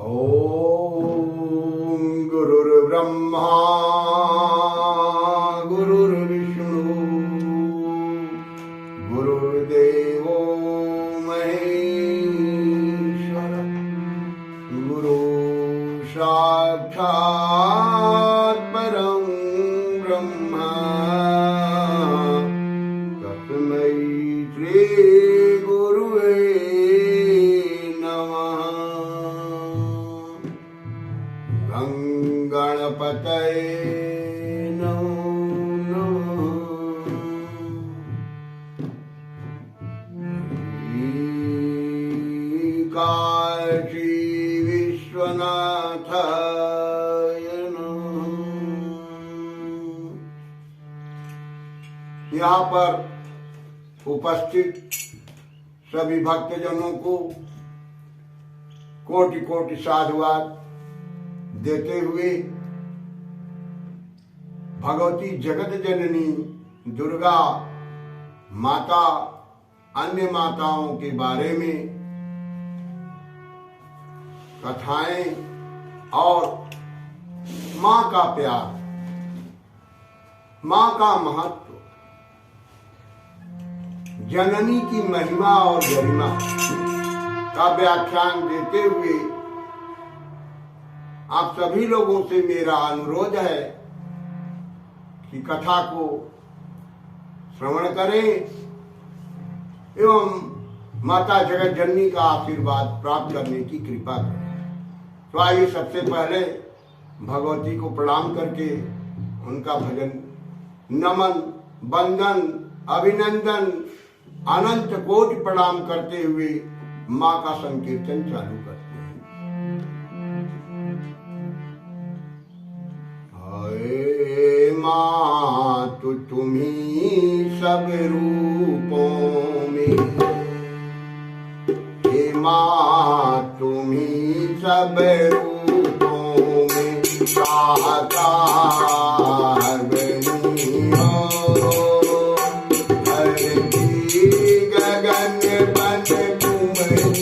ओम गुरुर्ब्रह्मा गुरुर्विष्णु गुरुर्देवो महेश्वर गुरु साक्षात् परं ब्रह्म तस्मै श्री गुरुवे नमः। गणपतये नमो काशी विश्वनाथाय नमः। यहाँ पर उपस्थित सभी भक्तजनों को कोटि कोटि साधुवाद देते हुए भगवती जगत जननी दुर्गा माता अन्य माताओं के बारे में कथाएं और मां का प्यार, मां का महत्व, जननी की महिमा और गरिमा का व्याख्यान देते हुए आप सभी लोगों से मेरा अनुरोध है कि कथा को श्रवण करें एवं माता जगत जननी का आशीर्वाद प्राप्त करने की कृपा करें। तो आइए सबसे पहले भगवती को प्रणाम करके उनका भजन, नमन, वंदन, अभिनंदन, अनंत कोटि प्रणाम करते हुए माँ का संकीर्तन चालू करते हैं। माँ तो तुम्ही सब रूपों में, हे माँ तुम्ही सब रूपों में साकार बनी हो। धरती गगन बन तुम्ही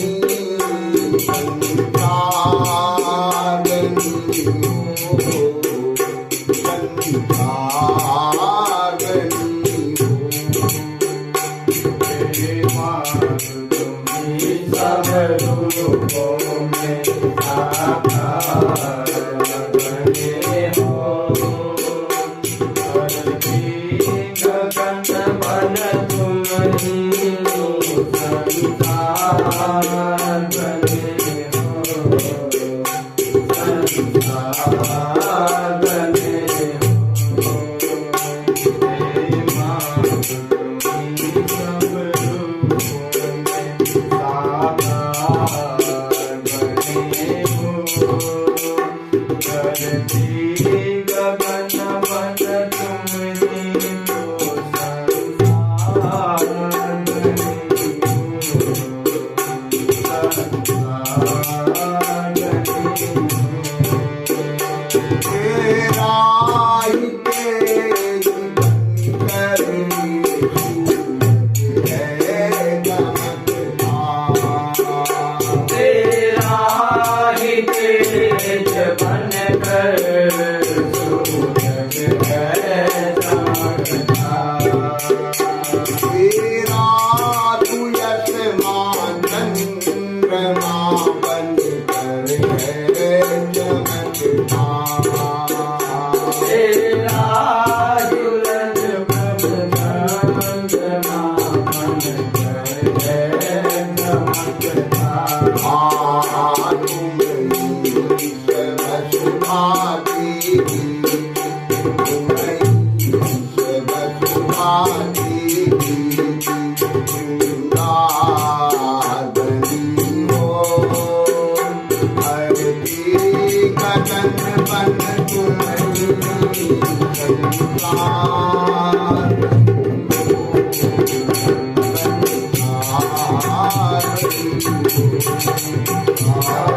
संसार बनी हो।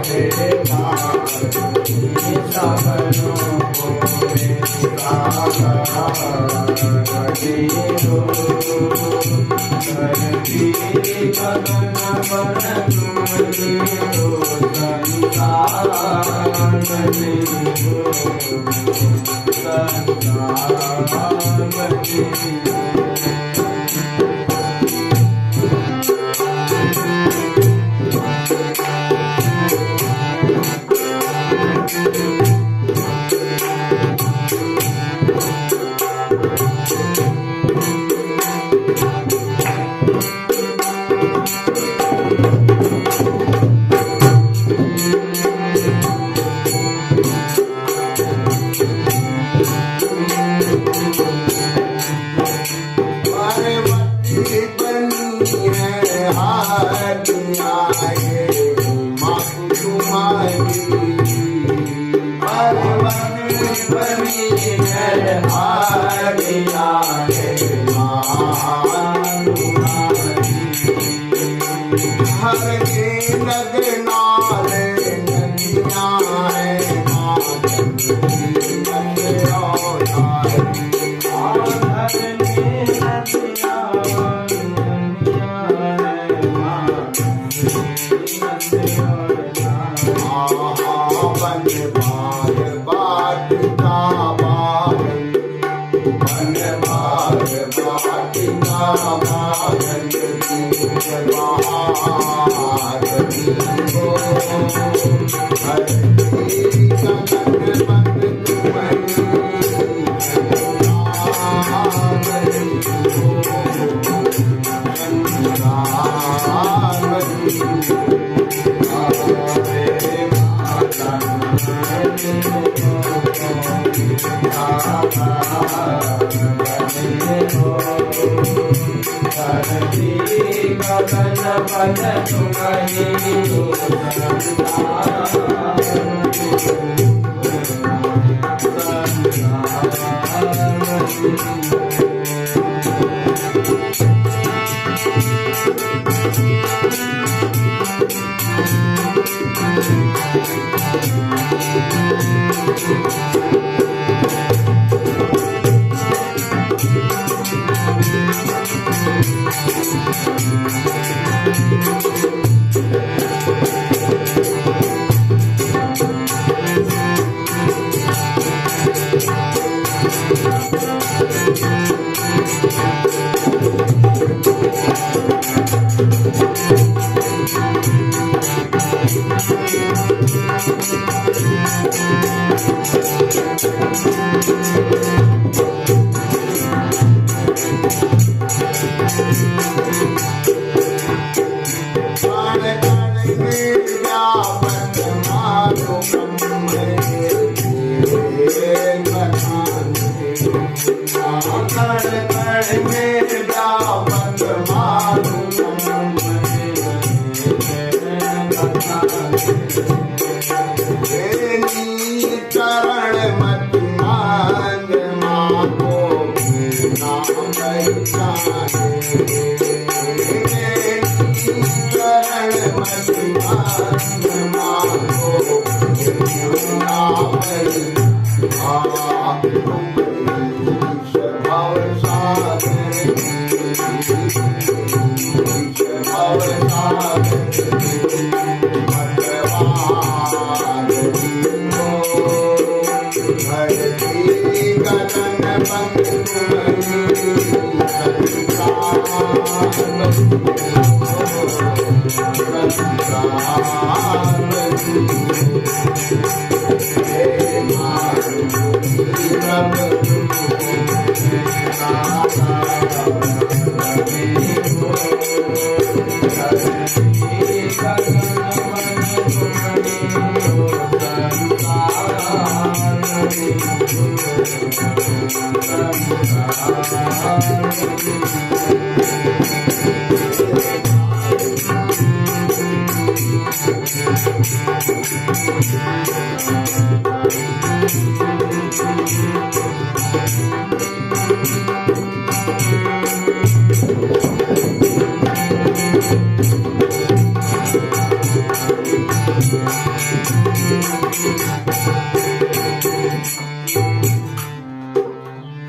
Hare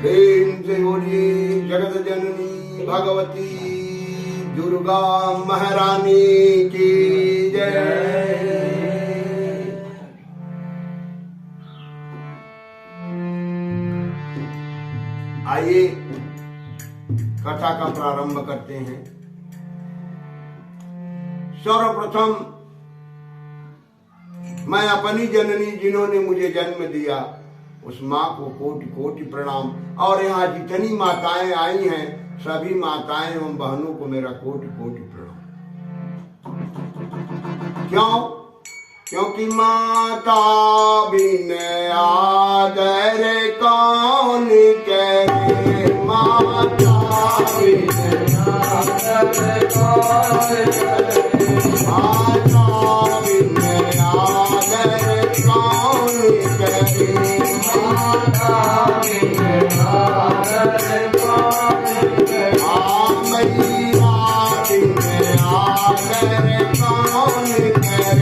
प्रेम से बोलिए जगत जननी भगवती दुर्गा महारानी की जय। आइए कथा का प्रारंभ करते हैं। सर्वप्रथम मैं अपनी जननी जिन्होंने मुझे जन्म दिया उस माँ को कोटि कोटि प्रणाम, और यहाँ जितनी माताएं आई हैं सभी माताएं एवं बहनों को मेरा कोटि कोटि प्रणाम। क्यों? क्योंकि माता बिन आदर कौन करे, माता बिन आदर कौन करे, माता बिन आदर कौन करे, माता बिन आदर कौन करे,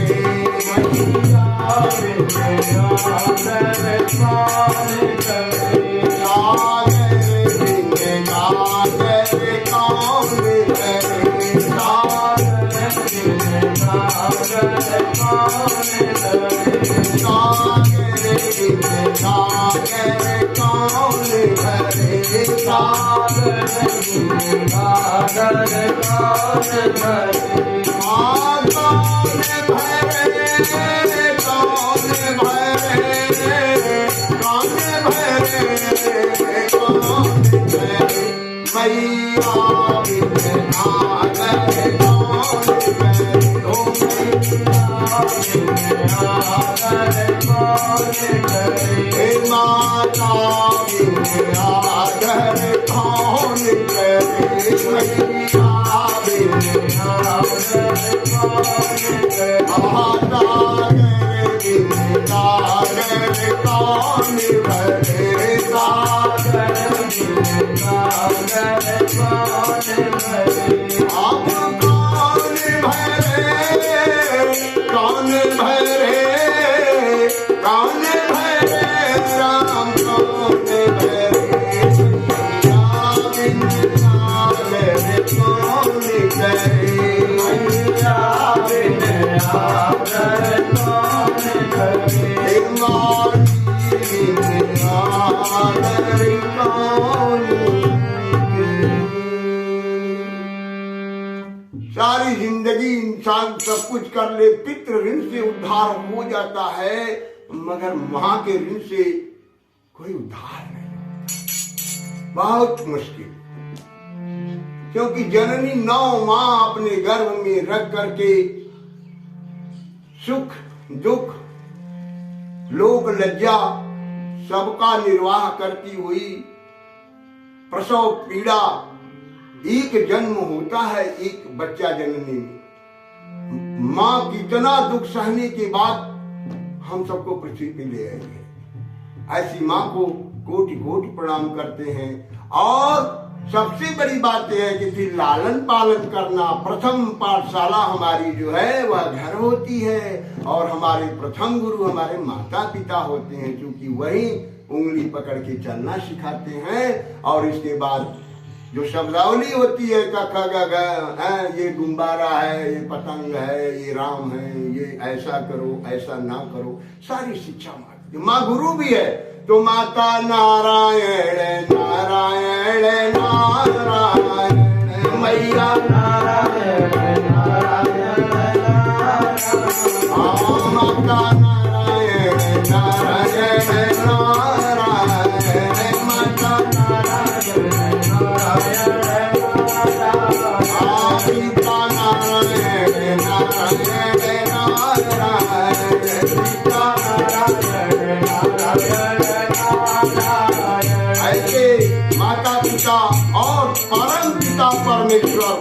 मैया बिन आदर कौन करे, सारी जिंदगी इंसान सब कुछ कर ले, पितृ ऋण से उद्धार हो जाता है, मगर मां के ऋण से कोई उद्धार नहीं, बहुत मुश्किल। क्योंकि जननी 9 मां अपने गर्भ में रख करके सुख दुख लोक लज्जा सबका निर्वाह करती हुई, प्रसव पीड़ा, एक जन्म होता है एक बच्चा जननी में, मां कितना दुख सहने के बाद हम सबको पृथ्वी पे ले आई है। ऐसी मां को कोटि कोटि प्रणाम करते हैं। और सबसे बड़ी बात यह है कि फिर लालन पालन करना, प्रथम पाठशाला हमारी जो है वह घर होती है, और हमारे प्रथम गुरु हमारे माता पिता होते हैं, क्योंकि वही उंगली पकड़ के चलना सिखाते हैं। और इसके बाद जो शब्दावली होती है क ख ग घ, ये गुम्बारा है, ये पतंग है, ये राम है, ये ऐसा करो ऐसा ना करो, सारी शिक्षा माँ गुरु भी है। तो माता नारायण नारायण नारायण, मैया नारायण नारायण नारायण, माता नारायण नारायण नारायण, माता नारायण नारायण नारायण, सीता नारायण नारायण नारायण, सीता नारायण नारायण। ऐसे माता पिता और परम पिता परमेश्वर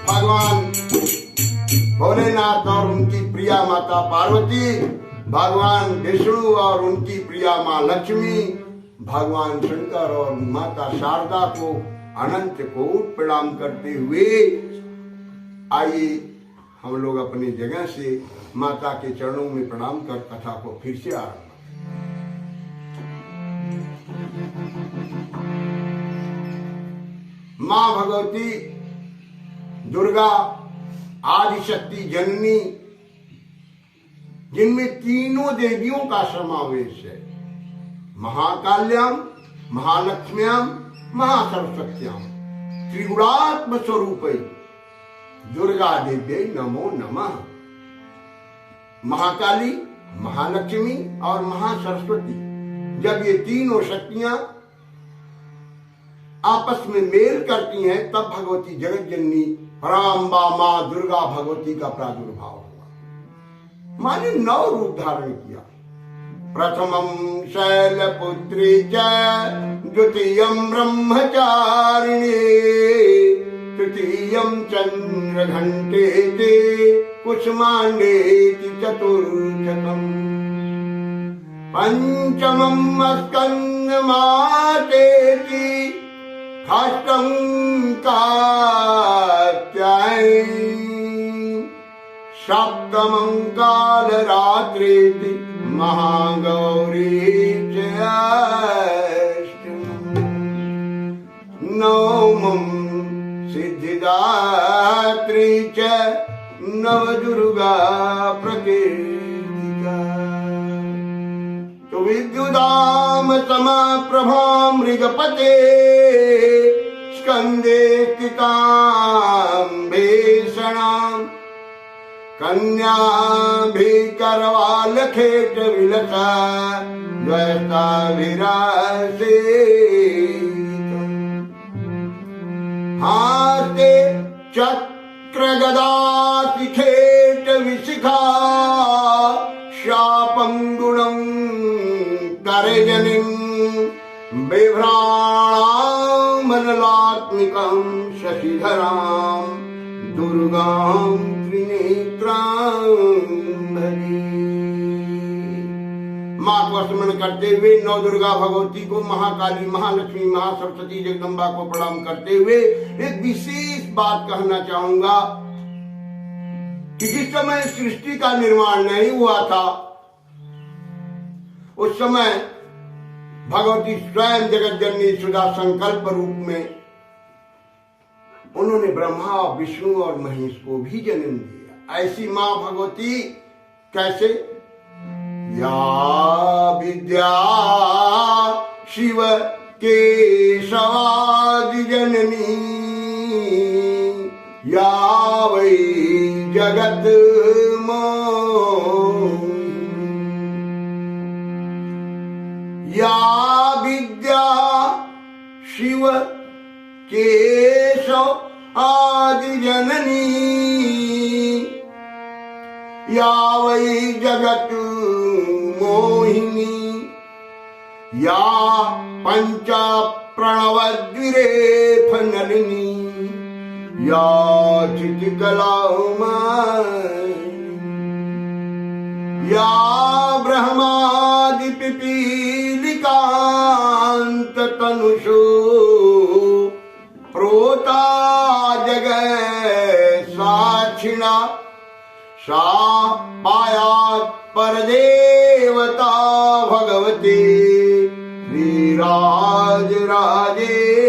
भगवान भोलेनाथ और उनकी प्रिया माता पार्वती, भगवान विष्णु और उनकी प्रिया माँ लक्ष्मी, भगवान शंकर और माता शारदा को अनंत कोटि प्रणाम करते हुए आइए हम लोग अपनी जगह से माता के चरणों में प्रणाम कर कथा को फिर से आरंभ। मां भगवती दुर्गा आदिशक्ति जननी, जिनमें तीनों देवियों का समावेश है, महाकाल्याम महालक्ष्म्याम महासरस्वत्याम त्रिगुणात्म स्वरूपै दुर्गा देव्यै नमो नमः। महाकाली, महालक्ष्मी और महासरस्वती, जब ये तीनों शक्तियां आपस में मेल करती हैं तब भगवती जगत जननी पराम्बा मां दुर्गा भगवती का प्रादुर्भाव हुआ। मां ने 9 रूप धारण किया। प्रथमं शैलपुत्री च द्वितीयं ब्रह्मचारिणी तृतीयं चंद्रघंटेति कुसुमाण्डेति चतुर्थकम् पंचमं स्कंदमातेति षष्ठं कात्यायनी सप्तमं कालरात्रेति महागौरी च अष्टमम् नवमं सिद्धिदात्री च नवदुर्गा प्रकीर्तिता। तो विद्युदाम समप्रभां मृगपते स्कंदे स्थितां भीषणां कन्याभिकरवालखेट विलसा द्वैताभिरासे हास्ते चक्रगदाशिखेट विशिखा शापं गुणं करजनिं बिभ्राणामनलात्मिकं शशिधरां दुर्गां त्रिनेत्रां भजे। मां को स्मरण करते हुए नौ दुर्गा भगवती को, महाकाली, महालक्ष्मी, महासरस्वती, जगदम्बा को प्रणाम करते हुए एक विशेष बात कहना चाहूंगा कि जिस समय सृष्टि का निर्माण नहीं हुआ था उस समय भगवती स्वयं जगत जननी सुधा संकल्प रूप में उन्होंने ब्रह्मा, विष्णु और महेश को भी जन्म दिया। ऐसी मां भगवती कैसे? या विद्या शिव केशवादि जननी या वै जगत या विद्या शिव केशव आदि जननी या वै जगत मोहिनी या पंच प्रणवद्विरेफ नलिनी या चित्कलामायिनी या ब्रह्मादि पिपीलिकांत तनुषु प्रोता जगत् साक्षिणा सा पायात् परदेवता भगवती श्रीराज राजेश्वरी।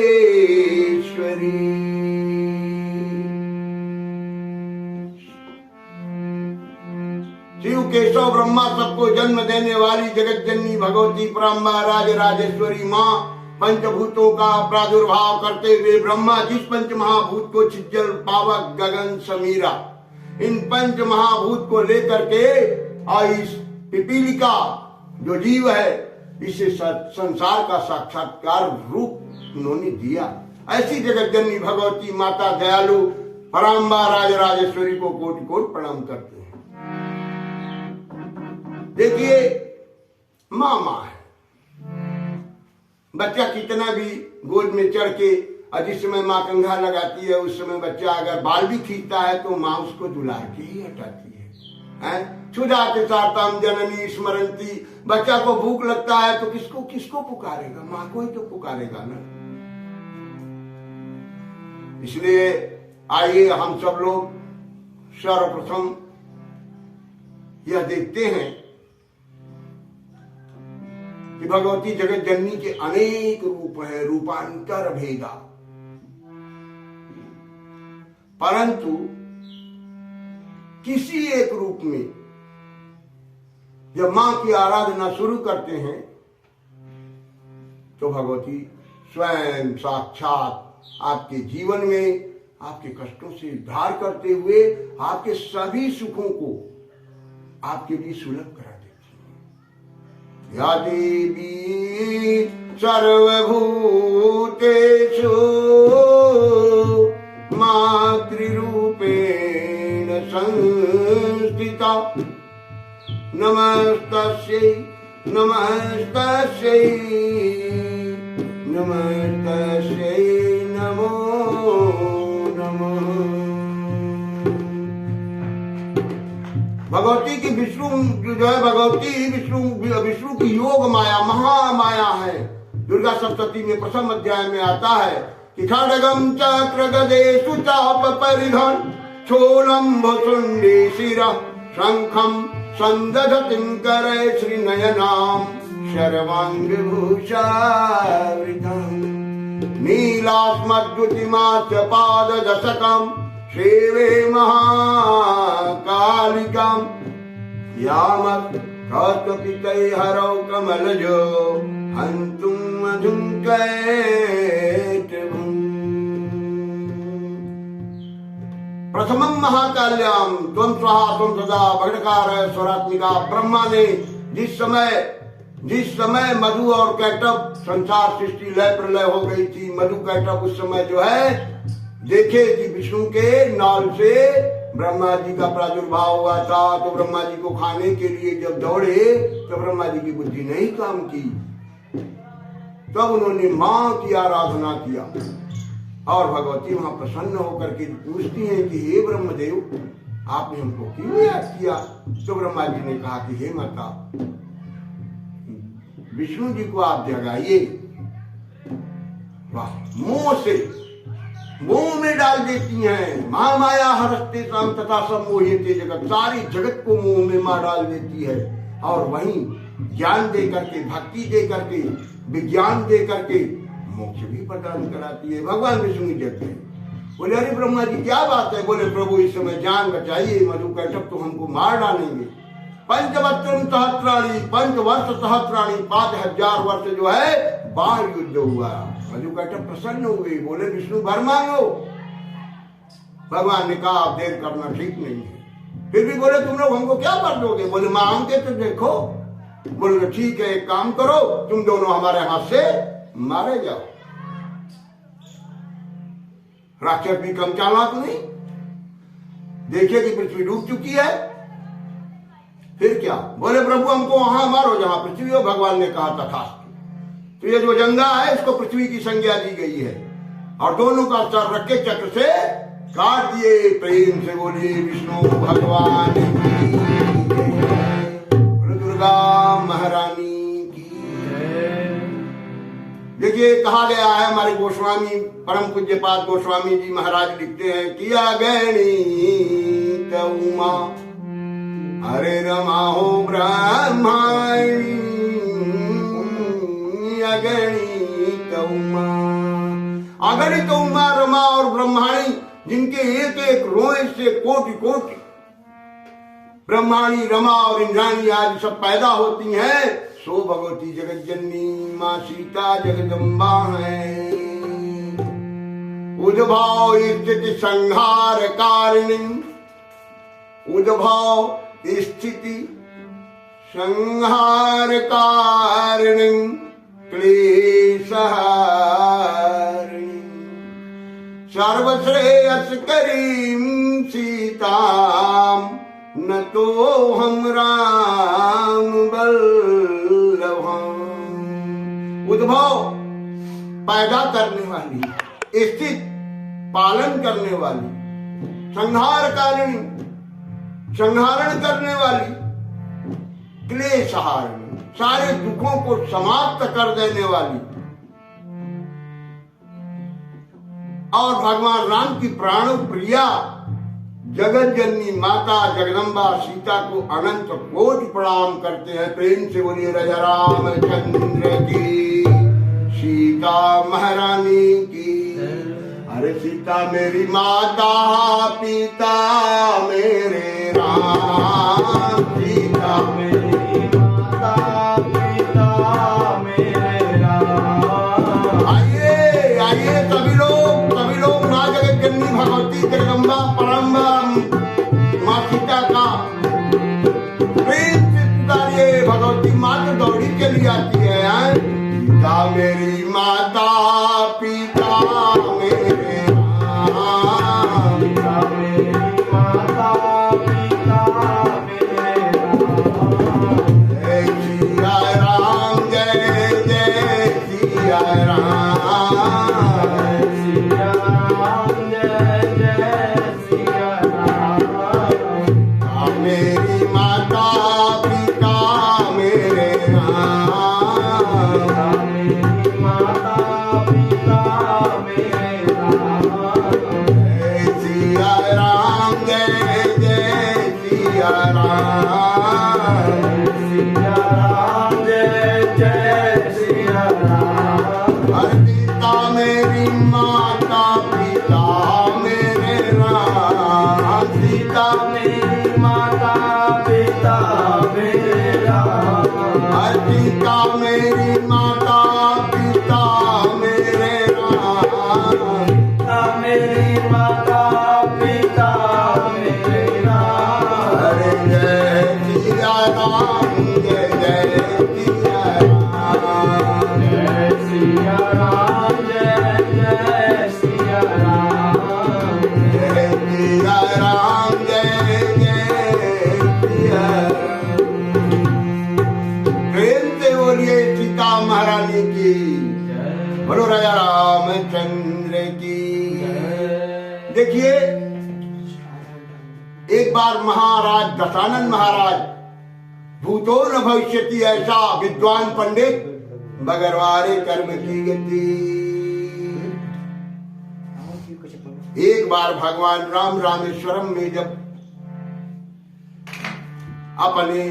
शिव केशव ब्रह्मा सबको जन्म देने वाली जगत जननी भगवती पराम्बा राज राजेश्वरी मां पंचभूतों का प्रादुर्भाव करते हुए ब्रह्मा जिस पंच महाभूत को छिज्जल, पावक, गगन, समीरा, इन पंच महाभूत को लेकर के और इस पिपीलिका जो जीव है इसे संसार का साक्षात्कार रूप उन्होंने दिया। ऐसी जगत जननी भगवती माता दयालु पराम्बा राज राजेश्वरी को कोटि कोटि प्रणाम करते हैं। देखिए मां मां है। बच्चा कितना भी गोद में चढ़ के और जिस समय माँ कंघा लगाती है उस समय बच्चा अगर बाल भी खींचता है तो माँ उसको दुलार के ही हटाती है। छुदाते साताम जननी स्मरंती। बच्चा को भूख लगता है तो किसको पुकारेगा? माँ को ही तो पुकारेगा ना। इसलिए आइए हम सब लोग सर्वप्रथम यह देखते हैं कि भगवती जगत जननी के अनेक रूप है, रूपांतर भेदा, परंतु किसी एक रूप में जब मां की आराधना शुरू करते हैं तो भगवती स्वयं साक्षात आपके जीवन में आपके कष्टों से उद्धार करते हुए आपके सभी सुखों को आपके लिए सुलभ करा देती है। या देवी सर्वभूतेषु मातृरूपेण संस्थिता नमस्तस्यै नमस्तस्यै नमस्तस्यै नमो नमः। भगवती की विष्णु जो है भगवती विष्णु की योग माया महामाया है। दुर्गा सप्तती में प्रथम अध्याय में आता है कि खड्गम चक्र गदेषु चाप परिधन छोलम भुसुंडी शिरः शंखम संदधतिं करे श्रीनयनाम शर्वांगभूषावृतम् नीलास्मद्युतिमाच पाददशकम् सेवे महाकालिकाम् यामत् कौस्तुभितैर्हरौ कमलजो हन्तुं मधुं कैटभम्। प्रथमं महाकाल्याम त्वं स्वाहा त्वं सदा भगणकार स्वरात्मिका। ब्रह्मा ने जिस समय मधु और कैटभ संसार सृष्टि लय प्रलय हो गई थी, मधु कैटभ उस समय जो है देखे कि विष्णु के नाल से ब्रह्मा जी का प्रादुर्भाव हुआ था, तो ब्रह्मा जी को खाने के लिए जब दौड़े तो ब्रह्मा जी की बुद्धि नहीं काम की। तब उन्होंने मां की आराधना किया और भगवती वहां प्रसन्न होकर के पूछती हैं कि हे ब्रह्मदेव आपने हमको क्यों याद किया। तो ब्रह्मा जी ने कहा कि हे माता विष्णु जी को आप जगाइए। वाह, मोह में डाल देती हैं। महामाया हरस्ते ताम तथा सम्मोहिते जगत, सारी जगत को मोह में मां डाल देती है और वहीं ज्ञान दे करके, भक्ति दे करके, विज्ञान दे करके मोक्ष भी प्रदान कराती है। भगवान विष्णु जग गए, बोले अरे ब्रह्मा जी क्या बात है। बोले प्रभु इस समय जान बचाइए, मधु कैटभ तो हमको मार डालेंगे। पंचवत्सरं सहस्राणि, 5 वर्ष सहस्राणि, 5000 वर्ष जो है बाढ़ युद्ध हुआ। मधु कैटभ प्रसन्न हुए, बोले विष्णु वर मांगो। भगवान ने कहा आप देर करना ठीक नहीं है। फिर भी बोले तुम लोग हमको क्या वर दोगे। बोले मांग के तो देखो। बोले ठीक है एक काम करो, तुम दोनों हमारे हाथ से मारे जाओ। राक्षस भी कम चालाक नहीं, देखिए कि पृथ्वी डूब चुकी है, फिर क्या। बोले प्रभु हमको वहां मारो जहां पृथ्वी हो। भगवान ने कहा तथास्तु। तो ये जो जंगा है इसको पृथ्वी की संज्ञा दी गई है और दोनों का सर रख के चक्र से काट दिए। प्रेम से बोलिए विष्णु भगवान की, दुर्गा महारानी की। देखिए कहा गया है, हमारे गोस्वामी परम पूज्यपाद गोस्वामी जी महाराज लिखते हैं, किया गणित उमा हरे रमा हो ब्रह्माणी अगणित उमा। अगणित उमा रमा और ब्रह्माणी, जिनके एक एक रोए से कोटि कोटि ब्रह्माणी रमा और इंद्राणी आज सब पैदा होती हैं, सो भगवती जगत जननी माँ सीता जगदम्बा है। उद्भव स्थिति संहार कारिणी, उद्भव स्थिति संहार कारिणी क्लेशहारिणी सर्वश्रेयस्करीं सीताम न तो हम राम बल्लभम। उद्भव पैदा करने वाली, स्थित पालन करने वाली, संहारकारिणी संहारण करने वाली, क्लेशहारिणी सारे दुखों को समाप्त कर देने वाली, और भगवान राम की प्राण प्रिया जगत जननी माता जगदम्बा सीता को अनंत कोटि प्रणाम करते हैं। प्रेम से बोलिए राजा रामचंद्र की, सीता महारानी की। अरे सीता मेरी माता, पिता मेरे राम, सीता मेरी माता, पिता मेरे राम। प्रेम से पुकारिए, भगवती माँ तो दौड़ी चली आती है। पिता मेरी माता पिता मेरे राम, पिता मेरी माता पिता मेरे राम। जय सिया राम जय जय सिया राम, सिया राम जय जय सिया राम। मेरी माता पिता मेरे राम, मेरी माता पिता मेरे राम। जय सिया राम जय जय सिया राम, सिया राम जय जय सिया राम। हर पिता मेरी माता पिता मेरे राम, सीता मेरी माता पिता मेरे राम। हर पिता मेरी माता पिता मेरे राम, मेरी माता पिता मेरे राम। हरे जय सिया राम जय जय सिया राम, जय सिया राम जय जय सिया राम। जय सिया राम जय जय सिया राम। प्रेम से बोलिए सीता महारानी की, बोलो राजा रामचंद्र की। देखिए, एक बार महाराज दशानन महाराज भूतो न भविष्यति ऐसा विद्वान पंडित बगरवारे कर्म की गति। एक बार भगवान राम रामेश्वरम में जब अपने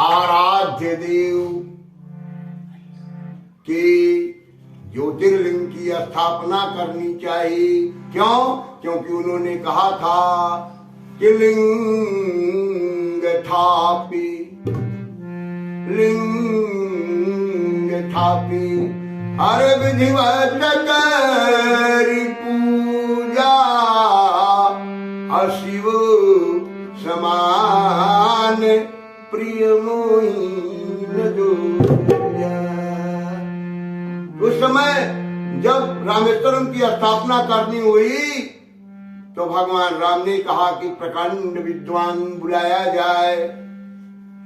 आराध्य देव के ज्योतिर्लिंग की स्थापना करनी चाहिए। क्यों? क्योंकि उन्होंने कहा था कि लिंग थापी लिंग थापी हर विधिवत करी पूजा, अशिव समान प्रिय मोही न दूजा। उस समय जब रामेश्वरम की स्थापना करनी हुई तो भगवान राम ने कहा कि प्रकांड विद्वान बुलाया जाए।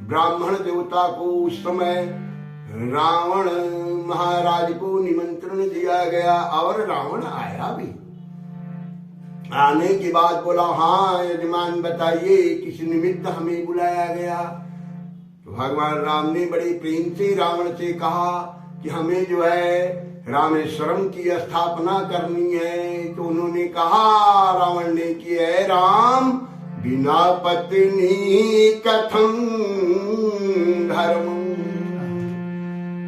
ब्राह्मण देवता को उस समय रावण महाराज को निमंत्रण दिया गया और रावण आया भी। आने के बाद बोला, हाँ यजमान बताइए किस निमित्त हमें बुलाया गया। तो भगवान राम ने बड़े प्रेम से रावण से कहा कि हमें जो है रामेश्वरम की स्थापना करनी है। तो उन्होंने कहा, रावण ने कि है राम बिना पत्नी कथम धर्म।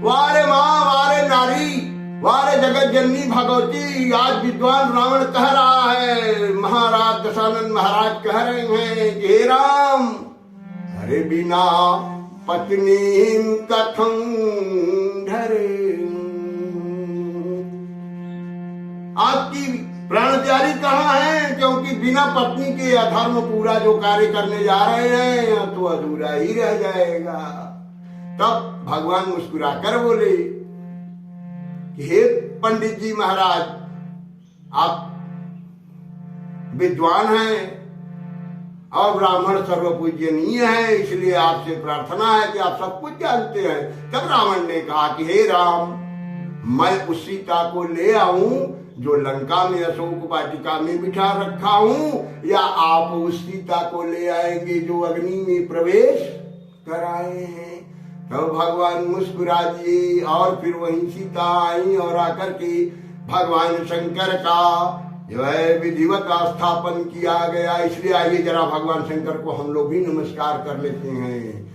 वारे माँ वारे नारी वारे जगत जननी भगवती, आज विद्वान रावण कह रहा है, महाराज दशानन महाराज कह रहे हैं कि हे राम, अरे बिना पत्नी कथम धरे। आपकी प्राण प्यारी कहाँ है? क्योंकि बिना पत्नी के अधर्म पूरा जो कार्य करने जा रहे हैं तो अधूरा ही रह जाएगा। तब भगवान मुस्कुराकर बोले कि हे पंडित जी महाराज, आप विद्वान हैं और ब्राह्मण सर्वपूजनीय है, इसलिए आपसे प्रार्थना है कि आप सब कुछ जानते हैं। तब रावण ने कहा कि हे राम, मैं उस सीता को ले आऊं जो लंका में अशोक वाटिका में बिठा रखा हूं, या आप उस सीता को ले आएंगे जो अग्नि में प्रवेश कराए हैं। तो भगवान मुस्कुरा दिए और फिर वहीं सीता आई और आकर के भगवान शंकर का जो है विधिवत स्थापन किया गया। इसलिए आइए जरा भगवान शंकर को हम लोग भी नमस्कार कर लेते हैं।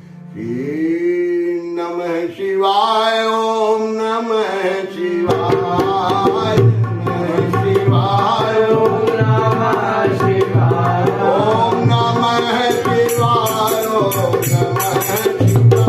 नमः शिवाय, ओम नमः शिवाय, नमः शिवाय, ओम नमः शिवाय, ओम नमः शिवाय, ओम नमः शिवाय।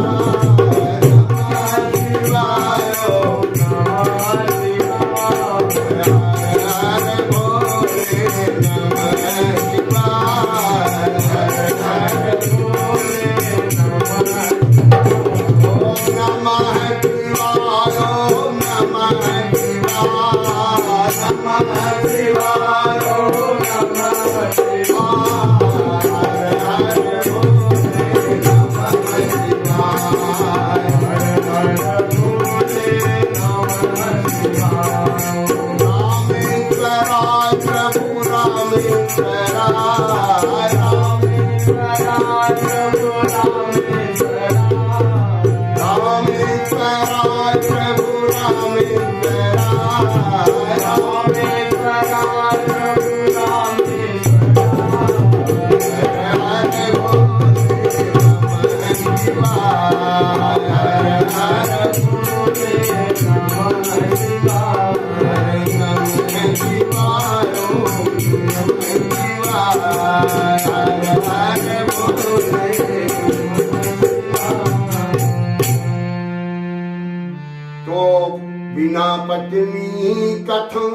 पत्नी कथं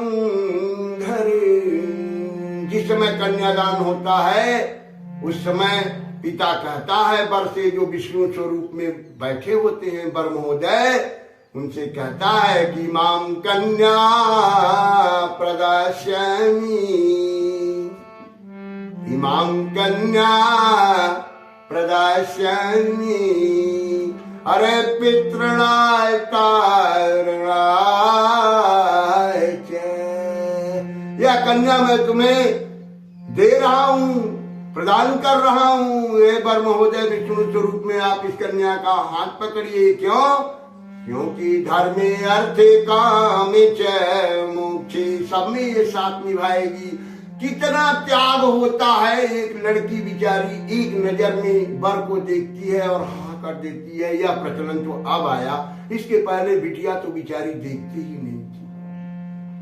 धरे। जिस समय कन्यादान होता है उस समय पिता कहता है वर से, जो विष्णु स्वरूप में बैठे होते हैं वर महोदय, उनसे कहता है कि माम कन्या प्रदास्यामि, इमाम कन्या प्रदास्यामि। अरे पितृणाय तारणाय च, यह कन्या मैं तुम्हें दे रहा हूं, प्रदान कर रहा हूं। ये वर महोदय विष्णु स्वरूप में आप इस कन्या का हाथ पकड़िए। क्यों? क्योंकि धर्मे अर्थे कामे च मोक्षे, सब में ये साथ निभाएगी। कितना त्याग होता है, एक लड़की बिचारी एक नजर में वर को देखती है और हाँ कर देती है। यह प्रचलन तो अब आया, इसके पहले बिटिया तो बिचारी देखती ही नहीं थी।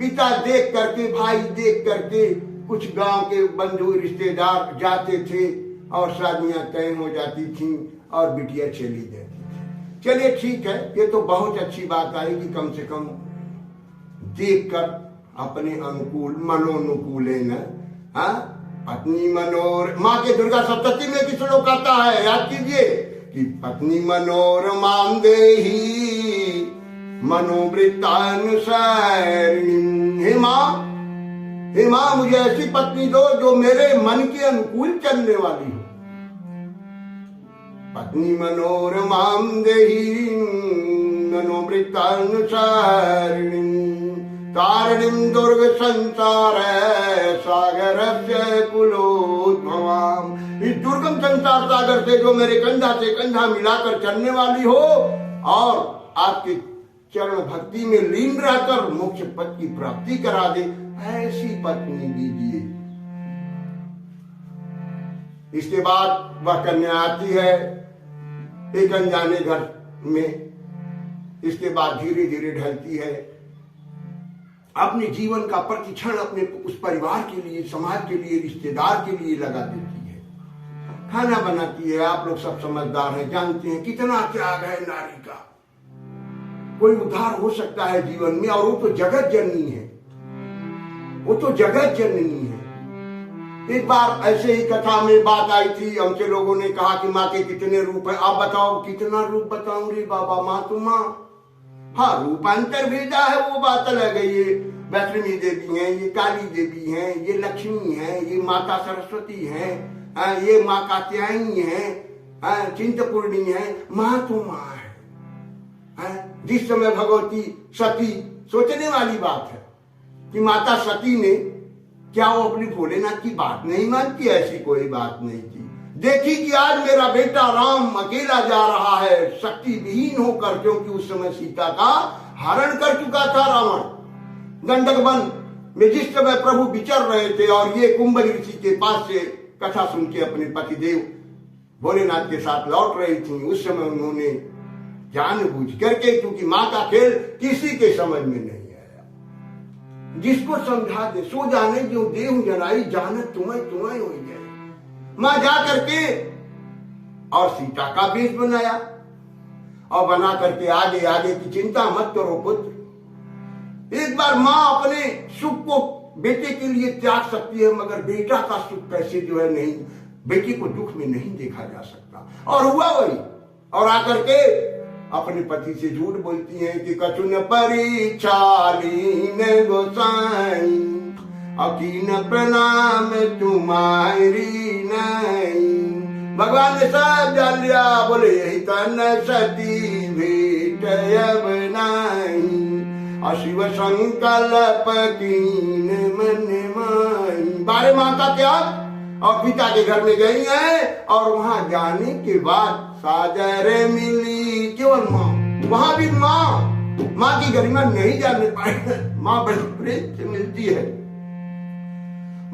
पिता देख करके, भाई देख करके, कुछ गांव के बंधु रिश्तेदार जाते थे और शादियां तय हो जाती थीं और बिटिया चली जाती थी। चलिए ठीक है, ये तो बहुत अच्छी बात आई कि कम से कम देखकर अपने अनुकूल मनोनुकूल न पत्नी मनोर, माँ के दुर्गा सप्तती में किस श्लोक आता है याद कीजिए कि पत्नी मनोरमां देहि मनोवृत्तानुसारिणी। हे माँ मुझे ऐसी पत्नी दो जो मेरे मन के अनुकूल चलने वाली हो। पत्नी मनोरमां देहि मनोवृत्तानुसारिणी तारिणीं दुर्ग संसार सागरस्य कुलोद्भवाम्। इस दुर्गम संसार सागर से जो मेरे कंधा से कंधा मिलाकर चलने वाली हो और आपके चरण भक्ति में लीन रहकर मोक्ष पद की प्राप्ति करा दे, ऐसी पत्नी दीजिए। इसके बाद वह कन्या आती है एक अनजाने घर में। इसके बाद धीरे धीरे ढलती है, अपने जीवन का प्रतिक्षण अपने उस परिवार के लिए, समाज के लिए, रिश्तेदार के लिए लगा देती है। खाना बनाती है। आप लोग सब समझदार हैं, जानते हैं कितना त्याग है नारी का। कोई उद्धार हो सकता है जीवन में, और वो तो जगत जननी है, वो तो जगत जननी है। एक बार ऐसे ही कथा में बात आई थी, हमसे लोगों ने कहा कि माँ के कितने रूप है, आप बताओ कितना रूप बताऊं रे बाबा, माँ तो माँ। हाँ, रूपांतर भेजा है वो बात अलग है। ये वैष्णवी देवी हैं, ये काली देवी हैं, ये लक्ष्मी हैं, ये माता सरस्वती हैं, ये माँ कात्यायनी हैं, चिंतपूर्णी है। माँ तो माँ है। जिस समय भगवती सती, सोचने वाली बात है कि माता सती ने, क्या वो अपनी भोलेनाथ की बात नहीं मानती? ऐसी कोई बात नहीं थी। देखी कि आज मेरा बेटा राम अकेला जा रहा है शक्ति विहीन होकर, क्योंकि उस समय सीता का हरण कर चुका था रावण। गंडक वन में जिस समय प्रभु विचर रहे थे और ये कुंभल ऋषि के पास से कथा सुन के अपने पतिदेव भोलेनाथ के साथ लौट रही थी, उस समय उन्होंने जानबूझ करके, क्योंकि माँ का खेल किसी के समझ में नहीं आया, जिसको समझा दे सो जाने जो देहु जनाई जानत तुम्हें तुम्हें हो जाए। माँ जा करके और सीता का वेश बनाया और बना करके आगे आगे की चिंता मत करो पुत्र। एक बार माँ अपने सुख को बेटे के लिए त्याग सकती है, मगर बेटा का सुख कैसे जो है नहीं, बेटी को दुख में नहीं देखा जा सकता। और हुआ वही, और आकर के अपने पति से झूठ बोलती हैं कि कछुन परिचालीन गोसाई अकीन प्रणाम तुम्हारी नहीं। भगवान ने सब जान लिया, बोले यही तन सती भेट अब नहीं, अशिव संकल्प कीन मन माई। बारे माँ का त्याग और पिता के घर में गई है, और वहां जाने के बाद साजर मिली केवल माँ। वहां भी माँ की गरिमा नहीं जानने पाई। माँ बड़ी प्रेम से मिलती है,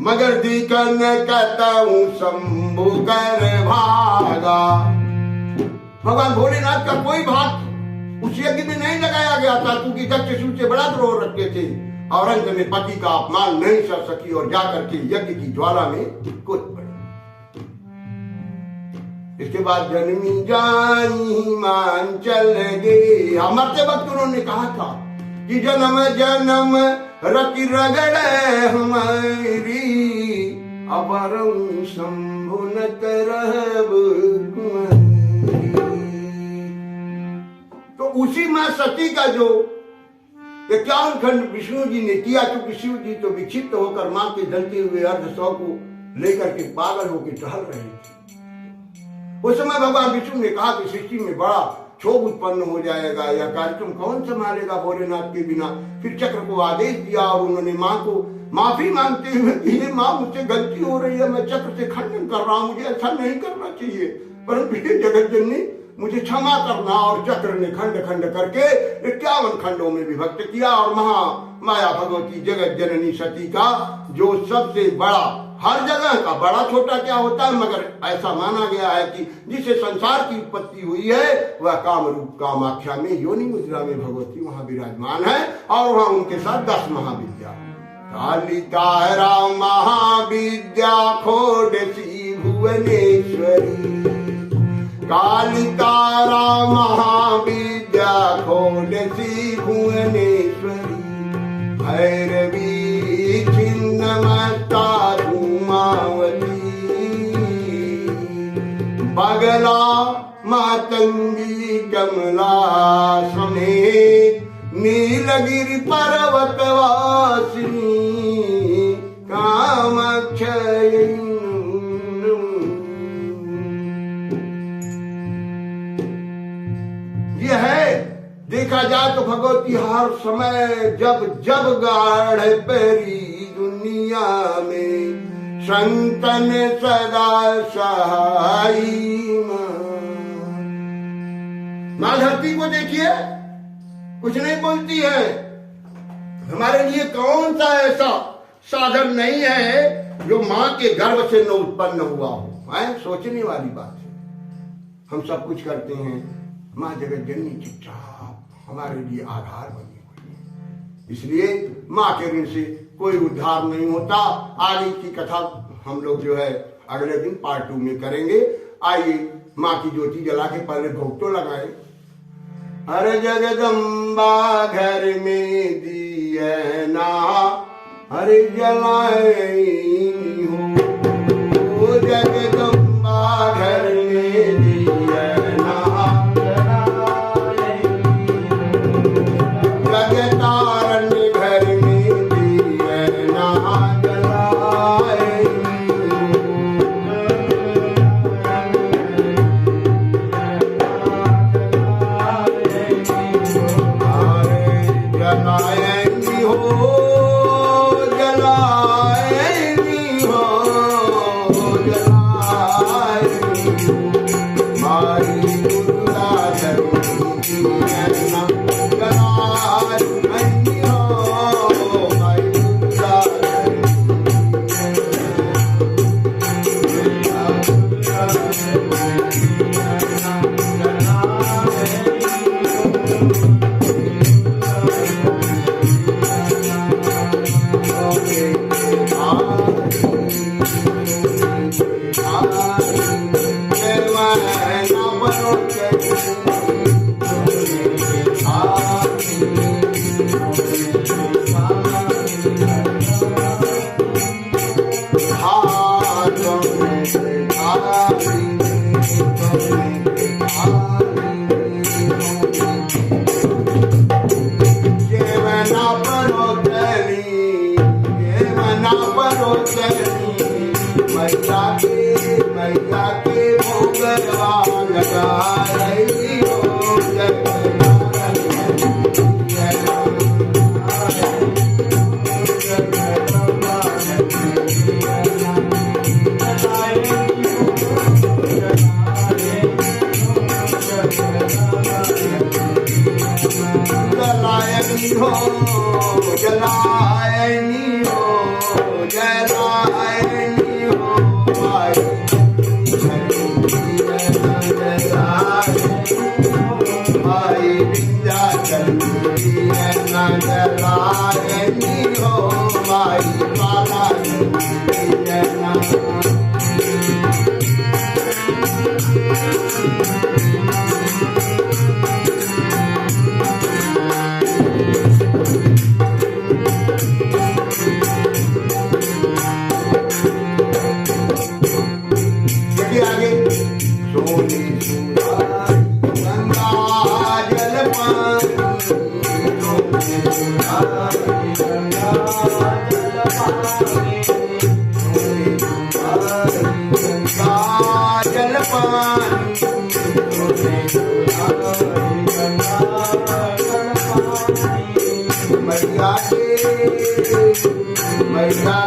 मगर दीकन कहता हूं शंभु कर भागा। भगवान भोलेनाथ का कोई भाग उस यज्ञ में नहीं लगाया गया था, क्योंकि दक्षिण से बड़ा द्रोह रखते थे, और अंत में पति का अपमान नहीं सह सकी और जाकर के यज्ञ की ज्वाला में कूद पड़ी। इसके बाद जन्मी जाई मान चल गए। मरते वक्त उन्होंने कहा था कि जन्म जन्म रति रगड़े हमारी, अवरं शंभु न तरब कुंवरी। तो उसी मां सती का जो 51 खंड विष्णु जी ने किया, क्योंकि शिव जी तो विक्षिप्त होकर मां के जलते हुए अर्ध सौ को लेकर के पागल होकर टहल रहे थे। उस समय भगवान विष्णु ने कहा कि सृष्टि में बड़ा क्षोभ उत्पन्न हो जाएगा, यह कार्यक्रम कौन संभालेगा भोलेनाथ के बिना। फिर चक्र को आदेश दिया और उन्होंने मां को माफी मांगते हुए कि हे मां, मुझसे गलती हो रही है, मैं चक्र से खंडन कर रहा हूं, मुझे ऐसा नहीं करना चाहिए, परंतु हे जगत जननी मुझे क्षमा करना। और चक्र ने खंड खंड करके 51 खंडों में विभक्त किया और महा माया भगवती जगत जननी सती का जो सबसे बड़ा, हर जगह का बड़ा छोटा क्या होता है, मगर ऐसा माना गया है कि जिसे संसार की उत्पत्ति हुई है वह कामरूप कामाख्या में योनि मुद्रा में भगवती वहां विराजमान है और वहां उनके साथ 10 महाविद्या, कालितारा महाविद्या खोडसी भुवनेश्वरी, कालितारा महाविद्या खोडसी भुवनेश्वरी, भैरवी छिन्नमस्ता धूमावती, बगला मातंगी कमला समेत नीलगिरि पर्वत वासिनी, कामाक्षय। यह है, देखा जाए तो भगवती हर समय जब जब गाढ़ पैरी दुनिया में, संतन सदा सहाई मां। धरती को देखिए, कुछ नहीं बोलती है। हमारे लिए कौन सा ऐसा साधन नहीं है जो मां के गर्भ से न उत्पन्न हुआ हो, है सोचने वाली बात है। हम सब कुछ करते हैं, मां जगत जननी चुपचाप हमारे लिए आधार बनी हुई है। इसलिए मां के ऋण से कोई उद्धार नहीं होता। आगे की कथा हम लोग जो है अगले दिन पार्ट 2 में करेंगे। आइए मां की ज्योति जला के पहले भोग तो लगाए। हर जगदम्बा घर में दिए ना, हर जलाए हो, जगदम्बा घर में दिए ना, जगतारण घर में दिए ना जलाए, जलाएंगी हो, जलाएंगी हो, जलाएंगी मारी दुर्गा धरती जलाएंगी हो, मारी दुर्गा मैया के भोगवा लगा रही हो, जलायनी हो, जलायनी हो, जलायनी हो माई, माई विंध्याचल न जलायनी हो, माई बाला जल पानी मैया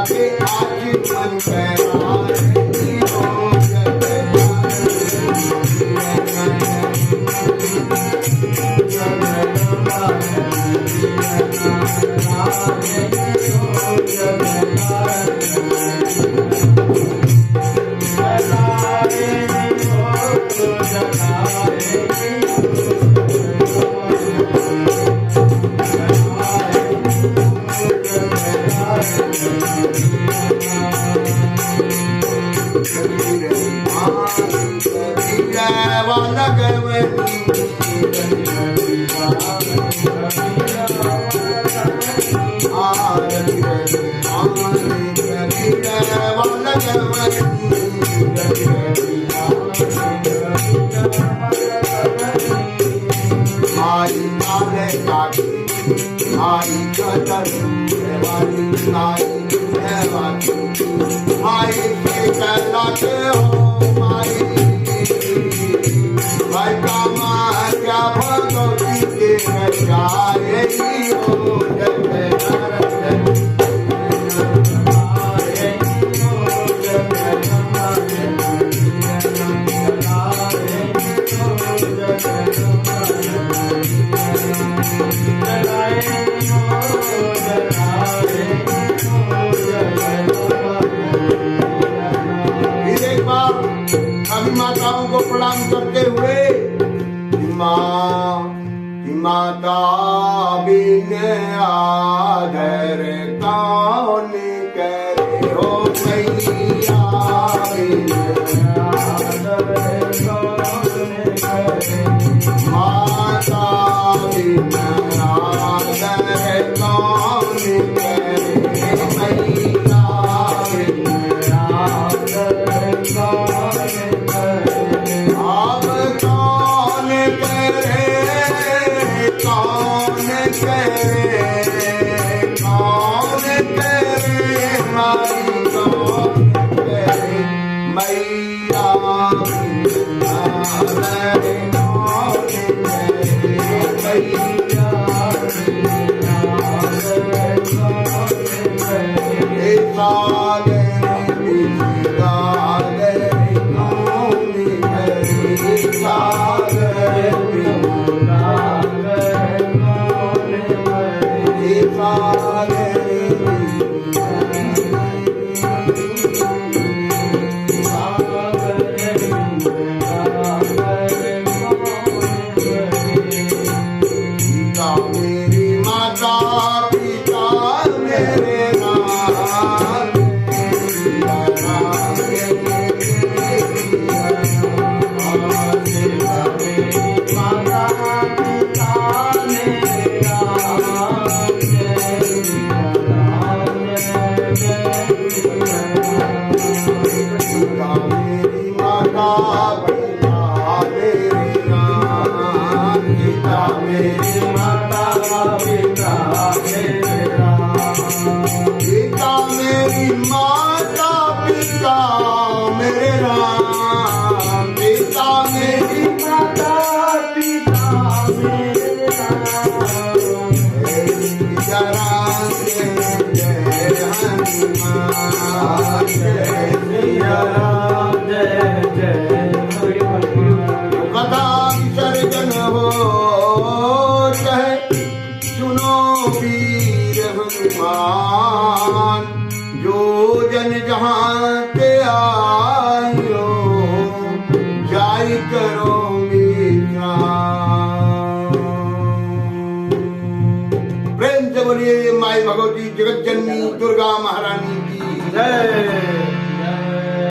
के आज मन माताओं को प्रणाम करते हुए माता बिन आदर कौन करे हो मैया बिन आदर कौन करे माता बिन आदर कौन करे मैया बिन आदर कौन जो जन जहां ते आयो जाई करो मीठा। प्रेम से बोलिए माई भगवती जगत जननी दुर्गा महारानी की जय।